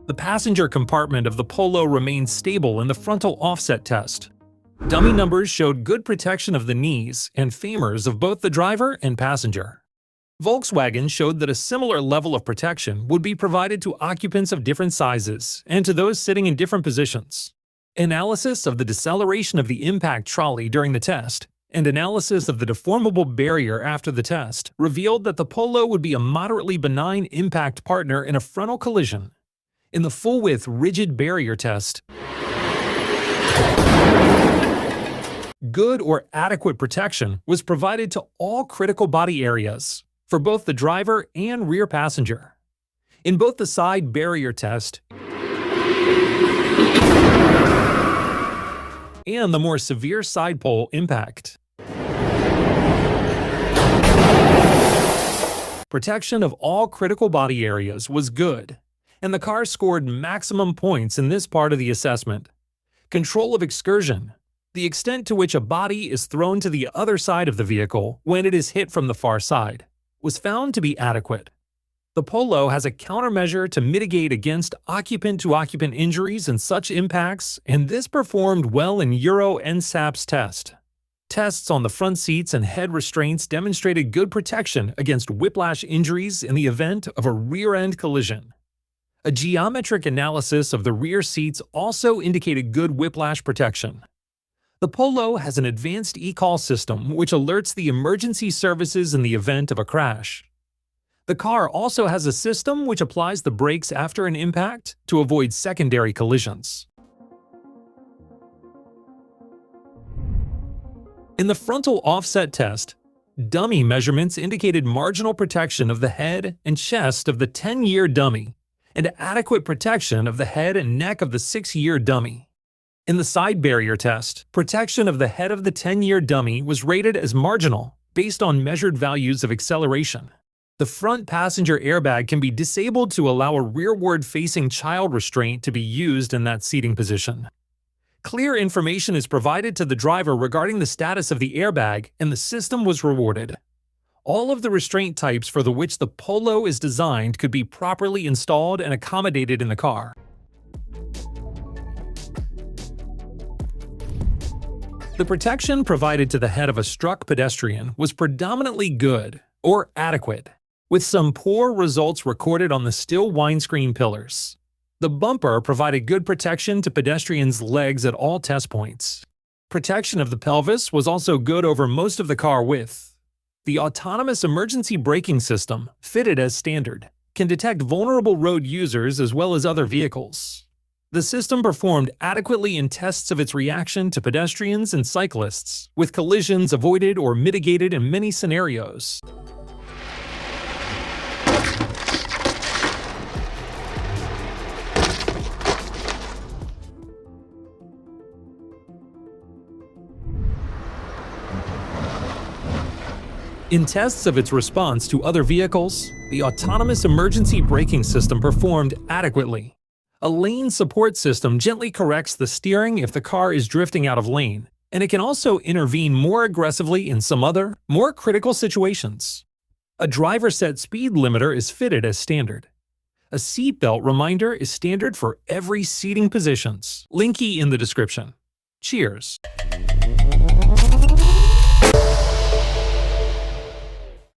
The passenger compartment of the Polo remained stable in the frontal offset test. Dummy numbers showed good protection of the knees and femurs of both the driver and passenger. Volkswagen showed that a similar level of protection would be provided to occupants of different sizes and to those sitting in different positions. Analysis of the deceleration of the impact trolley during the test and analysis of the deformable barrier after the test revealed that the Polo would be a moderately benign impact partner in a frontal collision. In the full-width rigid barrier test, good or adequate protection was provided to all critical body areas for both the driver and rear passenger. In both the side barrier test and the more severe side pole impact, protection of all critical body areas was good, and the car scored maximum points in this part of the assessment. Control of excursion, the extent to which a body is thrown to the other side of the vehicle when it is hit from the far side, was found to be adequate. The Polo has a countermeasure to mitigate against occupant-to-occupant injuries in such impacts, and this performed well in Euro NCAP's test. Tests on the front seats and head restraints demonstrated good protection against whiplash injuries in the event of a rear-end collision. A geometric analysis of the rear seats also indicated good whiplash protection. The Polo has an advanced e-call system which alerts the emergency services in the event of a crash. The car also has a system which applies the brakes after an impact to avoid secondary collisions. In the frontal offset test, dummy measurements indicated marginal protection of the head and chest of the 10-year dummy and adequate protection of the head and neck of the 6-year dummy. In the side barrier test, protection of the head of the 10-year dummy was rated as marginal based on measured values of acceleration. The front passenger airbag can be disabled to allow a rearward-facing child restraint to be used in that seating position. Clear information is provided to the driver regarding the status of the airbag, and the system was rewarded. All of the restraint types for which the Polo is designed could be properly installed and accommodated in the car. The protection provided to the head of a struck pedestrian was predominantly good or adequate, with some poor results recorded on the still windscreen pillars. The bumper provided good protection to pedestrians' legs at all test points. Protection of the pelvis was also good over most of the car width. The autonomous emergency braking system, fitted as standard, can detect vulnerable road users as well as other vehicles. The system performed adequately in tests of its reaction to pedestrians and cyclists, with collisions avoided or mitigated in many scenarios. In tests of its response to other vehicles, the autonomous emergency braking system performed adequately. A lane support system gently corrects the steering if the car is drifting out of lane, and it can also intervene more aggressively in some other, more critical situations. A driver-set speed limiter is fitted as standard. A seatbelt reminder is standard for every seating positions. Linky in the description. Cheers!